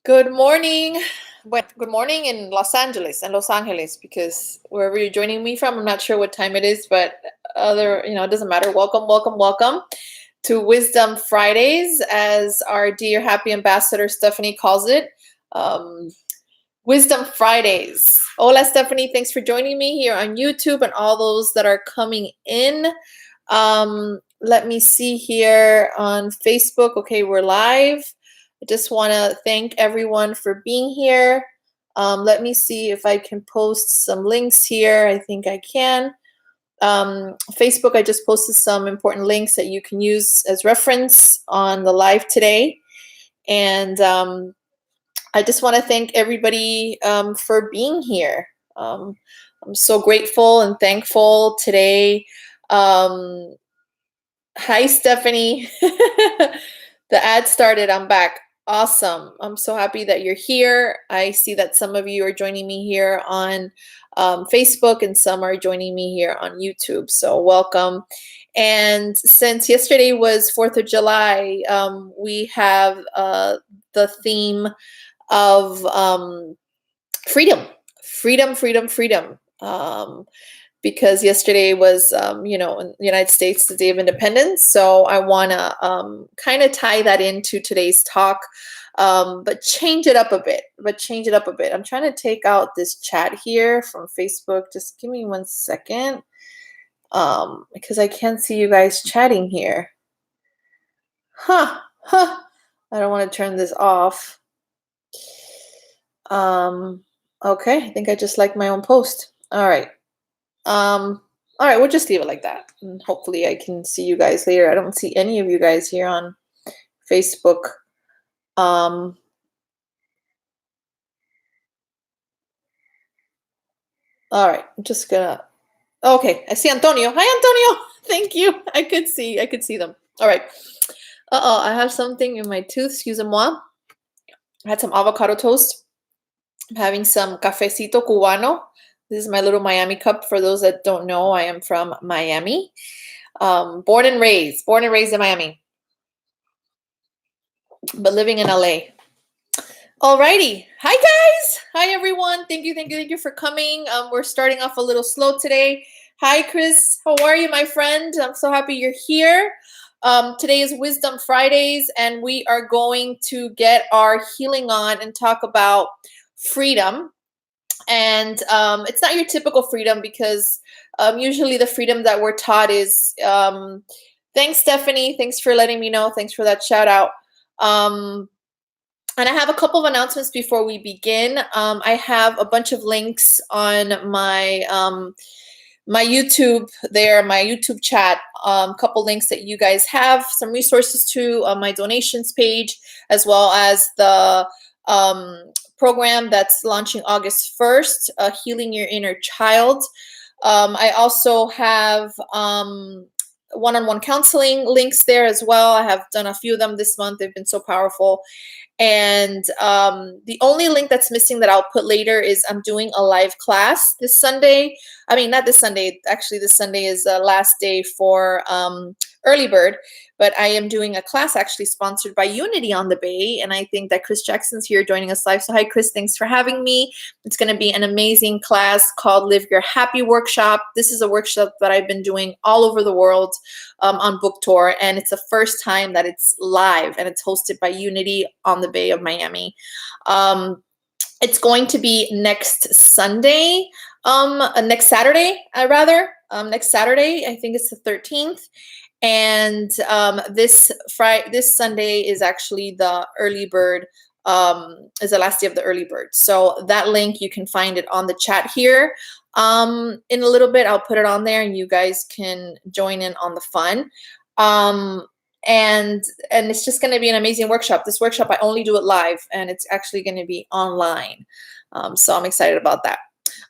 Good morning. Well, good morning in Los Angeles, because wherever you're joining me from, I'm not sure what time it is, but it doesn't matter. Welcome, welcome, welcome to Wisdom Fridays, as our dear happy ambassador Stephanie calls it. Um, Wisdom Fridays. Hola, Stephanie. Thanks for joining me here on YouTube and all those that are coming in. Let me see here on Facebook. Okay, we're live. I just want to thank everyone for being here. Let me see if I can post some links here. I think I can. Facebook, I just posted some important links that you can use as reference on the live today. And I just want to thank everybody for being here. I'm so grateful and thankful today. Hi, Stephanie. The ad started. I'm back. Awesome. I'm so happy that you're here. I see that some of you are joining me here on Facebook and some are joining me here on YouTube. So welcome. And since yesterday was 4th of July, we have the theme of freedom, freedom, freedom, freedom. Because yesterday was, in the United States, the Day of Independence. So I want to kind of tie that into today's talk, but change it up a bit. I'm trying to take out this chat here from Facebook. Just give me 1 second, because I can't see you guys chatting here. I don't want to turn this off. Okay, I think I just liked my own post. All right. All right, we'll just leave it like that. And hopefully I can see you guys later. I don't see any of you guys here on Facebook. All right, I'm just gonna, okay, I see Antonio. Hi, Antonio. Thank you. I could see them. All right. I have something in my tooth. Excusez-moi. I had some avocado toast. I'm having some cafecito cubano. This is my little Miami cup. For those that don't know, I am from Miami. Born and raised in Miami, but living in LA. Alrighty. Hi, guys. Hi, everyone. Thank you for coming. We're starting off a little slow today. Hi, Chris. How are you, my friend? I'm so happy you're here. Today is Wisdom Fridays, and we are going to get our healing on and talk about freedom. And it's not your typical freedom, because usually the freedom that we're taught is, thanks, Stephanie. Thanks for letting me know. Thanks for that shout out. And I have a couple of announcements before we begin. I have a bunch of links on my my YouTube there, my YouTube chat. A couple links that you guys have, some resources to my donations page, as well as the program that's launching August 1st, Healing Your Inner Child. I also have one-on-one counseling links there as well. I have done a few of them this month. They've been so powerful. And the only link that's missing that I'll put later is I'm doing a live class this Sunday. I mean, not this Sunday. Actually, this Sunday is the last day for Early Bird. But I am doing a class actually sponsored by Unity on the Bay. And I think that Chris Jackson's here joining us live. So hi, Chris. Thanks for having me. It's going to be an amazing class called Live Your Happy Workshop. This is a workshop that I've been doing all over the world on book tour. And it's the first time that it's live, and it's hosted by Unity on the Bay of Miami. It's going to be next Sunday, next Saturday, next Saturday. I think it's the 13th. And this Sunday is actually the early bird, is the last day of the early bird. So that link, you can find it on the chat here. In a little bit, I'll put it on there and you guys can join in on the fun. And it's just going to be an amazing workshop. This workshop, I only do it live, and it's actually going to be online. So I'm excited about that.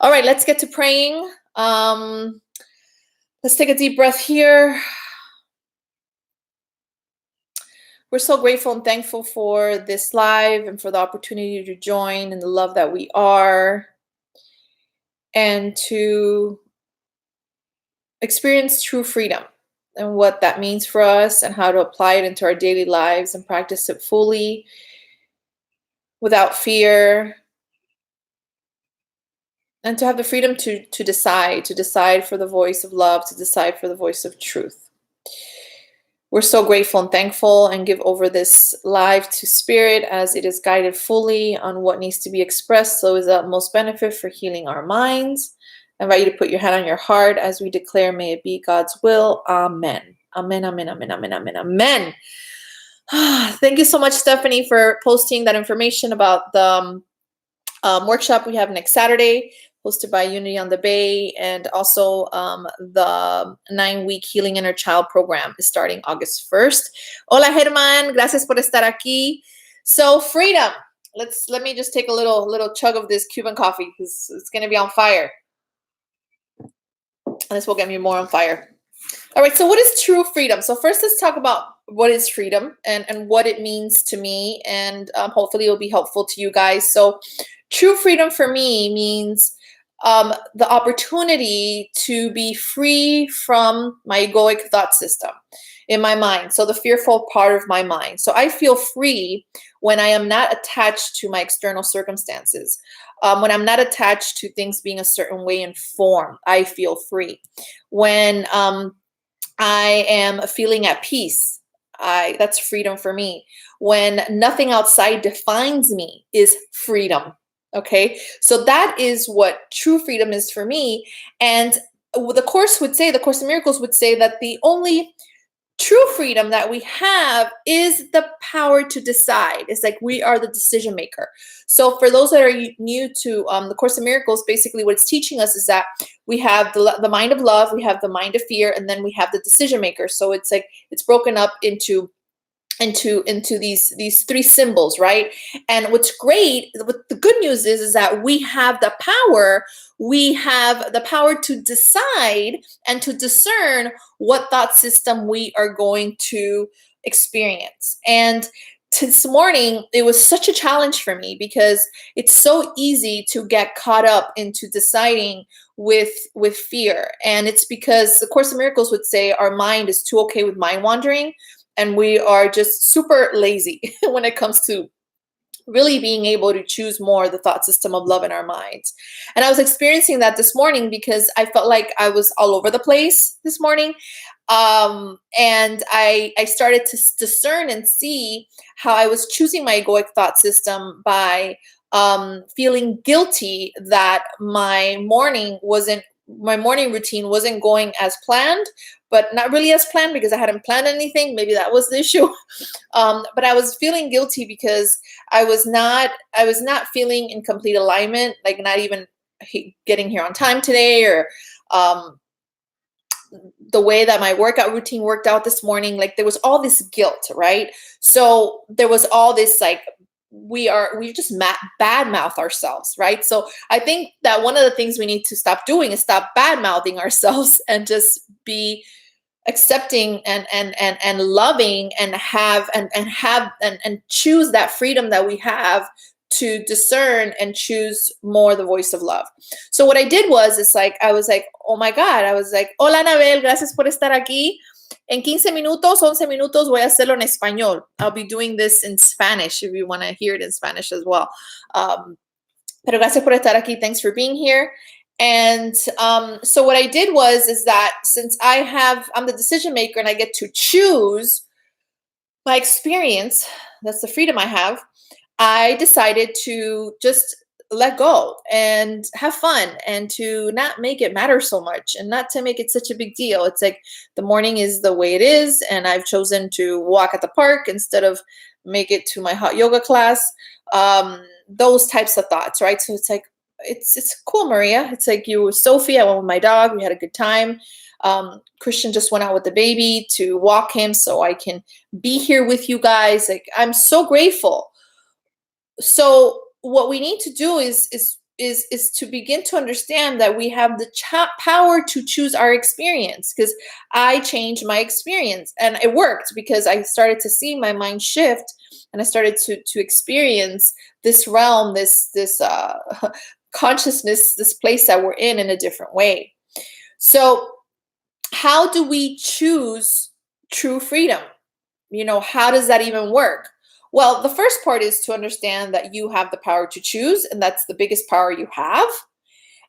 All right, let's get to praying. Let's take a deep breath here. We're so grateful and thankful for this live and for the opportunity to join and the love that we are, and to experience true freedom and what that means for us and how to apply it into our daily lives and practice it fully. without fear, and to have the freedom to decide for the voice of love, to decide for the voice of truth. We're so grateful and thankful, and give over this live to Spirit as it is guided fully on what needs to be expressed, so is the most benefit for healing our minds. I invite you to put your hand on your heart as we declare, may it be God's will. Amen. Amen, amen, amen, amen, amen, amen. Thank you so much, Stephanie, for posting that information about the workshop we have next Saturday, hosted by Unity on the Bay, and also the 9-week Healing Inner Child program is starting August 1st. Hola, Germán, gracias por estar aquí. So, freedom. Let me just take a little chug of this Cuban coffee because it's going to be on fire. And this will get me more on fire. All right, so what is true freedom? So first, let's talk about what is freedom and what it means to me, and hopefully it will be helpful to you guys. So true freedom for me means the opportunity to be free from my egoic thought system in my mind, so the fearful part of my mind. So I feel free when I am not attached to my external circumstances. When I'm not attached to things being a certain way in form, I feel free. When I am feeling at peace, that's freedom for me. When nothing outside defines me is freedom. Okay, so that is what true freedom is for me. And the Course in Miracles would say that the only true freedom that we have is the power to decide. It's like we are the decision maker. So for those that are new to the Course in Miracles, basically what it's teaching us is that we have the mind of love, we have the mind of fear, and then we have the decision maker. So it's like it's broken up into these three symbols, right? And what's great, what the good news is that we have the power. We have the power to decide and to discern what thought system we are going to experience. And this morning, it was such a challenge for me because it's so easy to get caught up into deciding with fear. And it's because the Course in Miracles would say our mind is too okay with mind wandering. And we are just super lazy when it comes to really being able to choose more the thought system of love in our minds. And I was experiencing that this morning because I felt like I was all over the place this morning. And I started to discern and see how I was choosing my egoic thought system by feeling guilty that my morning routine wasn't going as planned, but not really as planned because I hadn't planned anything. Maybe that was the issue. But I was feeling guilty because I was not feeling in complete alignment, like not even getting here on time today, or the way that my workout routine worked out this morning. Like there was all this guilt, right? So there was all this like, we just bad mouth ourselves, right? So I think that one of the things we need to stop doing is stop bad mouthing ourselves and just be accepting and loving and have and choose that freedom that we have to discern and choose more the voice of love. So what I did was, I was like, oh my God, I was like, hola Anabel, gracias por estar aquí. En 15 minutos, 11 minutos, voy a hacerlo en español. I'll be doing this in Spanish if you want to hear it in Spanish as well. Pero gracias por estar aquí. Thanks for being here. And so what I did is that since I'm the decision maker and I get to choose my experience, that's the freedom I have, I decided to just let go and have fun and to not make it matter so much and not to make it such a big deal. It's like the morning is the way it is, and I've chosen to walk at the park instead of make it to my hot yoga class. Those types of thoughts, right? So it's like, it's cool, Maria. It's like you with Sophie, I went with my dog. We had a good time. Christian just went out with the baby to walk him so I can be here with you guys. Like, I'm so grateful. So what we need to do is to begin to understand that we have the power to choose our experience, because I changed my experience and it worked because I started to see my mind shift and I started to experience this realm, this consciousness, this place that we're in a different way. So how do we choose true freedom? How does that even work? Well, the first part is to understand that you have the power to choose, and that's the biggest power you have.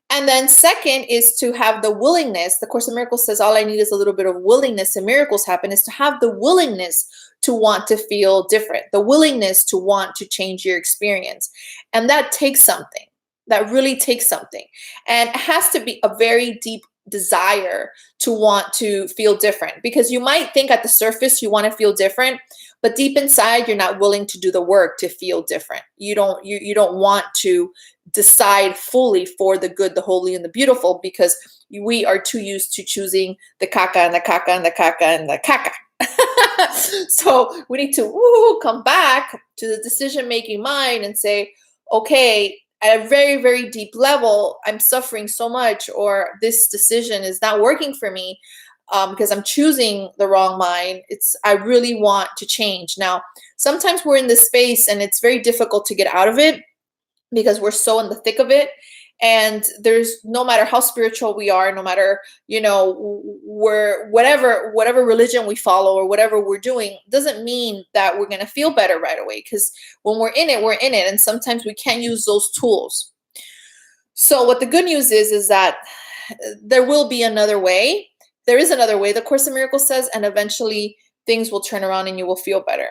And then second is to have the willingness. The Course in Miracles says all I need is a little bit of willingness and miracles happen, is to have the willingness to want to feel different, the willingness to want to change your experience. And that takes something. That really takes something. And it has to be a very deep desire to want to feel different, because you might think at the surface you want to feel different, but deep inside you're not willing to do the work to feel different. You don't want to decide fully for the good, the holy, and the beautiful, because we are too used to choosing the caca and the caca and the caca and the caca. So we need to come back to the decision-making mind and say, okay, at a very, very deep level, I'm suffering so much, or this decision is not working for me because I'm choosing the wrong mind. I really want to change. Now, sometimes we're in this space and it's very difficult to get out of it because we're so in the thick of it. And there's, no matter how spiritual we are, no matter, we're whatever religion we follow or whatever we're doing, doesn't mean that we're going to feel better right away. Because when we're in it, we're in it. And sometimes we can't use those tools. So what the good news is that there will be another way. There is another way, the Course in Miracles says, and eventually things will turn around and you will feel better.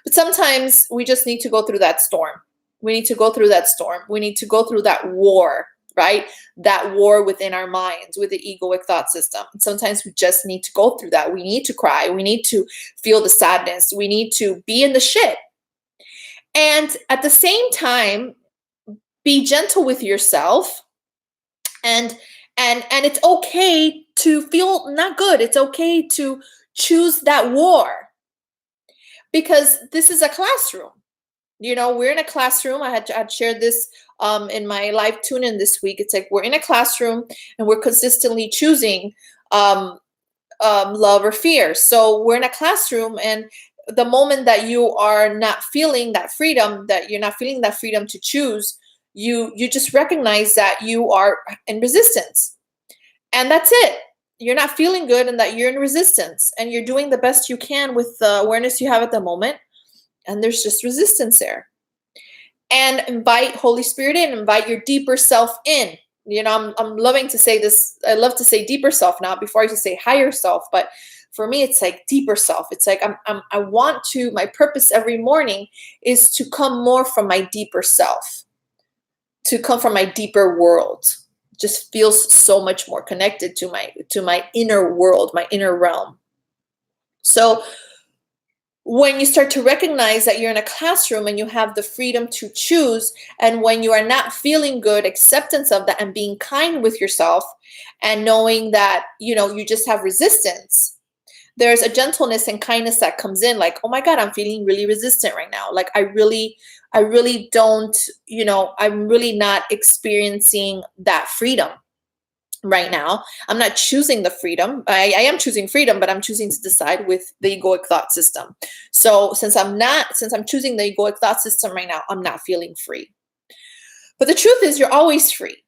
But sometimes we just need to go through that storm. We need to go through that storm. We need to go through that war, right? That war within our minds, with the egoic thought system. And sometimes we just need to go through that. We need to cry. We need to feel the sadness. We need to be in the shit. And at the same time, be gentle with yourself. And it's okay to feel not good. It's okay to choose that war, because this is a classroom. We're in a classroom. I had shared this in my live tune-in this week. It's like we're in a classroom and we're consistently choosing love or fear. So we're in a classroom, and the moment that you are not feeling that freedom, to choose, you just recognize that you are in resistance. And that's it. You're not feeling good and that you're in resistance, and you're doing the best you can with the awareness you have at the moment. And there's just resistance there. And invite Holy Spirit in, invite your deeper self in. I'm loving to say this. I love to say deeper self now. Before I used to say higher self, but for me, it's like deeper self. It's like I want to, my purpose every morning is to come more from my deeper self, to come from my deeper world. Just feels so much more connected to my inner world, my inner realm. So when you start to recognize that you're in a classroom and you have the freedom to choose, and when you are not feeling good, acceptance of that and being kind with yourself, and knowing that, you just have resistance, there's a gentleness and kindness that comes in, like, oh my God, I'm feeling really resistant right now. Like I really don't, I'm really not experiencing that freedom right now. I'm not choosing the freedom. I am choosing freedom, but I'm choosing to decide with the egoic thought system. So since I'm choosing the egoic thought system right now, I'm not feeling free. But the truth is, you're always free.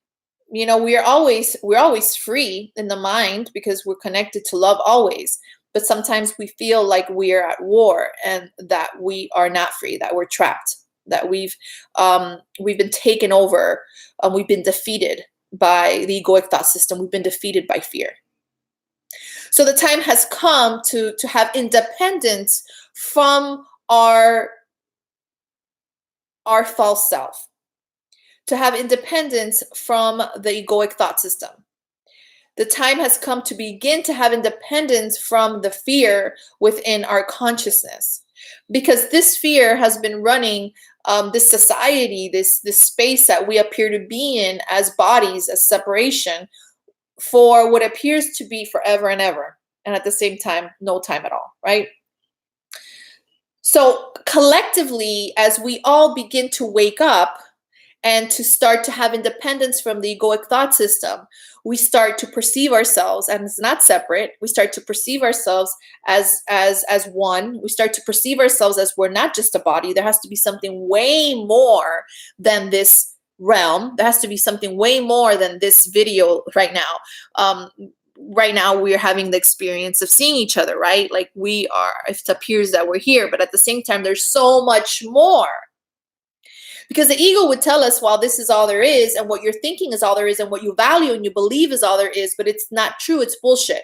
We're always free in the mind, because we're connected to love always. But sometimes we feel like we are at war, and that we are not free, that we're trapped, that we've been taken over, we've been defeated by the egoic thought system. We've been defeated by fear. So the time has come to have independence from our false self, to have independence from the egoic thought system. The time has come to begin to have independence from the fear within our consciousness, because this fear has been running this society, this space that we appear to be in as bodies, as separation, for what appears to be forever and ever, and at the same time, no time at all, right? So collectively, as we all begin to wake up and to start to have independence from the egoic thought system, we start to perceive ourselves, and it's not separate. We start to perceive ourselves as one. We start to perceive ourselves as we're not just a body. There has to be something way more than this realm. There has to be something way more than this video right now. right now we're having the experience of seeing each other, right? Like we are, it appears that we're here, but at the same time, there's so much more. Because the ego would tell us, well, this is all there is, and what you're thinking is all there is, and what you value and you believe is all there is, but it's not true, it's bullshit.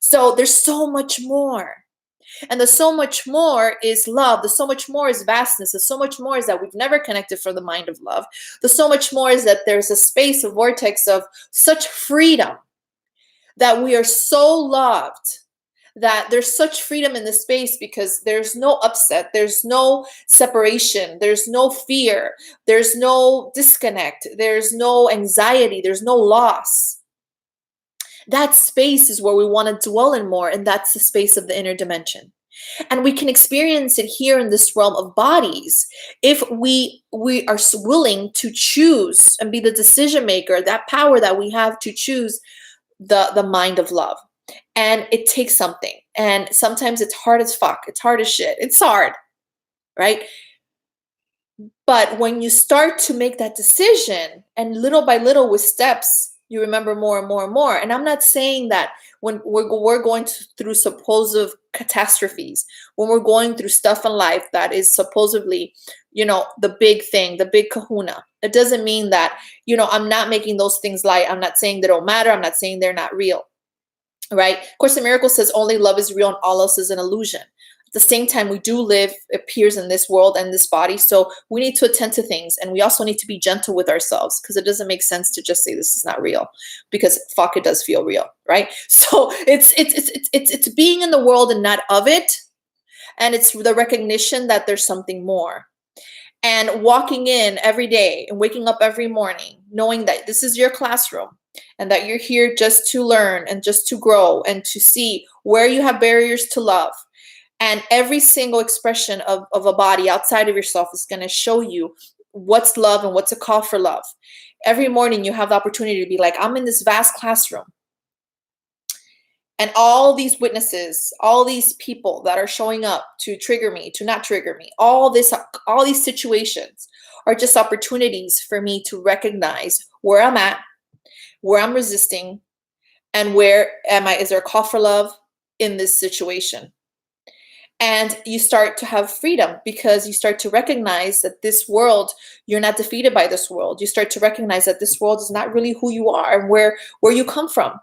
So there's so much more. And the so much more is love. The so much more is vastness. The so much more is that we've never connected from the mind of love. The so much more is that there's a space, a vortex of such freedom, that we are so loved, that there's such freedom in the space because there's no upset, there's no separation, there's no fear, there's no disconnect, there's no anxiety, there's no loss. That space is where we want to dwell in more, and that's the space of the inner dimension. And we can experience it here in this realm of bodies if we are willing to choose and be the decision maker, that power that we have to choose the mind of love. And it takes something. And sometimes it's hard as fuck. It's hard as shit. It's hard, right? But when you start to make that decision, and little by little with steps, you remember more and more and more. And I'm not saying that when we're going through supposed catastrophes, when we're going through stuff in life that is supposedly, the big thing, the big kahuna, it doesn't mean that, I'm not making those things light. I'm not saying they don't matter. I'm not saying they're not real, right? Course in Miracles says only love is real and all else is an illusion. At the same time, we do live, appears in this world and this body. So we need to attend to things. And we also need to be gentle with ourselves, because it doesn't make sense to just say this is not real, because fuck, it does feel real, right? So it's being in the world and not of it. And it's the recognition that there's something more. And walking in every day and waking up every morning, knowing that this is your classroom and that you're here just to learn and just to grow and to see where you have barriers to love. And every single expression of a body outside of yourself is going to show you what's love and what's a call for love. Every morning you have the opportunity to be like, I'm in this vast classroom. And all these witnesses, all these people that are showing up to trigger me, to not trigger me, all these situations are just opportunities for me to recognize where I'm at, where I'm resisting, and where am I? Is there a call for love in this situation? And you start to have freedom, because you start to recognize that this world, you're not defeated by this world. You start to recognize that this world is not really who you are and where you come from.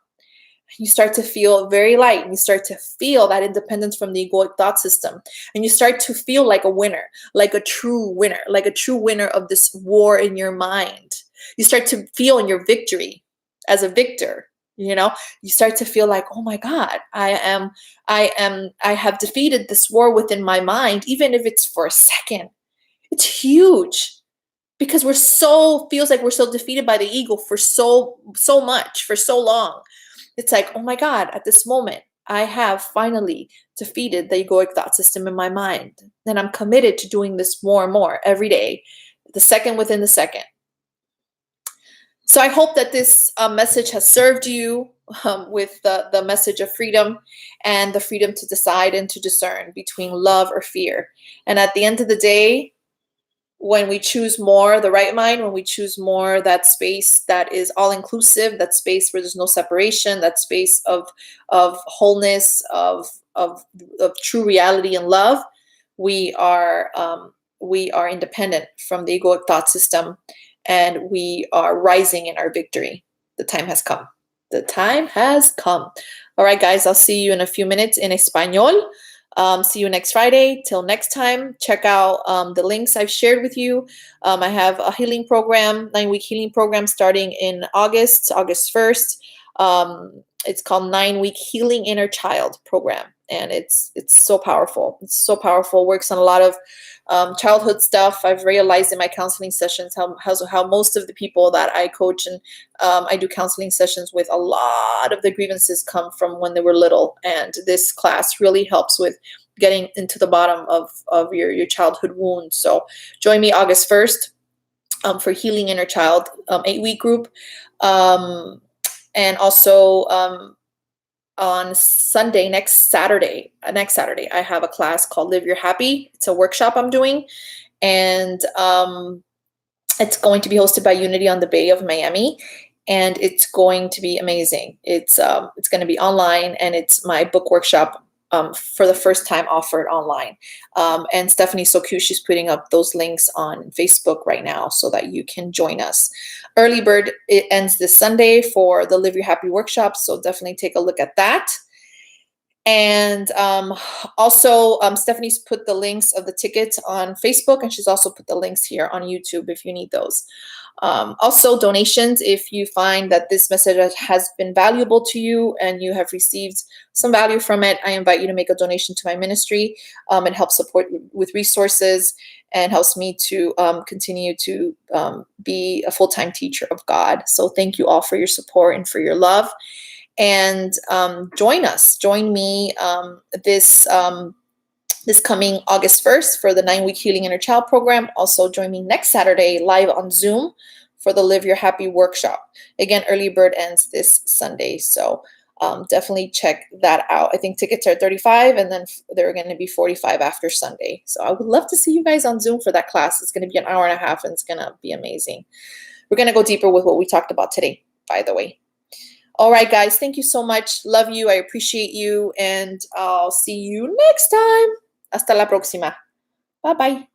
You start to feel very light, and you start to feel that independence from the egoic thought system. And you start to feel like a winner, like a true winner of this war in your mind. You start to feel in your victory as a victor. You start to feel like, oh my God, I have defeated this war within my mind, even if it's for a second. It's huge, because feels like we're so defeated by the ego for so much, for so long. It's like, oh my God, at this moment, I have finally defeated the egoic thought system in my mind. And I'm committed to doing this more and more every day, the second within the second. So I hope that this message has served you with the message of freedom, and the freedom to decide and to discern between love or fear. And at the end of the day, when we choose more the right mind, when we choose more that space that is all inclusive, that space where there's no separation, that space of wholeness, of true reality and love, we are independent from the egoic thought system, and we are rising in our victory. The time has come. The time has come. All right, guys, I'll see you in a few minutes in Espanol. See you next Friday. Till next time, check out the links I've shared with you. I have a healing program, 9-week healing program starting in August 1st. It's called 9-week Healing Inner Child program. And it's so powerful. It's so powerful. Works on a lot of childhood stuff. I've realized in my counseling sessions how most of the people that I coach and I do counseling sessions with, a lot of the grievances come from when they were little. And this class really helps with getting into the bottom of your childhood wounds. So join me August 1st for Healing Inner Child 8-week group. And also on Sunday, next Saturday, I have a class called Live Your Happy. It's a workshop I'm doing, and it's going to be hosted by Unity on the Bay of Miami. and it's going to be amazing. It's going to be online, and it's my book workshop for the first time offered online. And Stephanie's so cute. She's putting up those links on Facebook right now so that you can join us. Early bird, it ends this Sunday for the Live Your Happy workshop, so definitely take a look at that. And also, Stephanie's put the links of the tickets on Facebook, and she's also put the links here on YouTube if you need those. Also, donations, if you find that this message has been valuable to you and you have received some value from it, I invite you to make a donation to my ministry. It helps support with resources and helps me to continue to be a full-time teacher of God. So thank you all for your support and for your love. And join me this coming August 1st for the 9-week Healing Inner Child program. Also join me next Saturday live on Zoom for the Live Your Happy workshop. Again, early bird ends this Sunday, so definitely check that out. I think tickets are $35, and then they're going to be $45 after Sunday. So I would love to see you guys on Zoom for that class. It's going to be an hour and a half, and it's going to be amazing. We're going to go deeper with what we talked about today, by the way. All right, guys, thank you so much. Love you. I appreciate you, and I'll see you next time. Hasta la próxima. Bye-bye.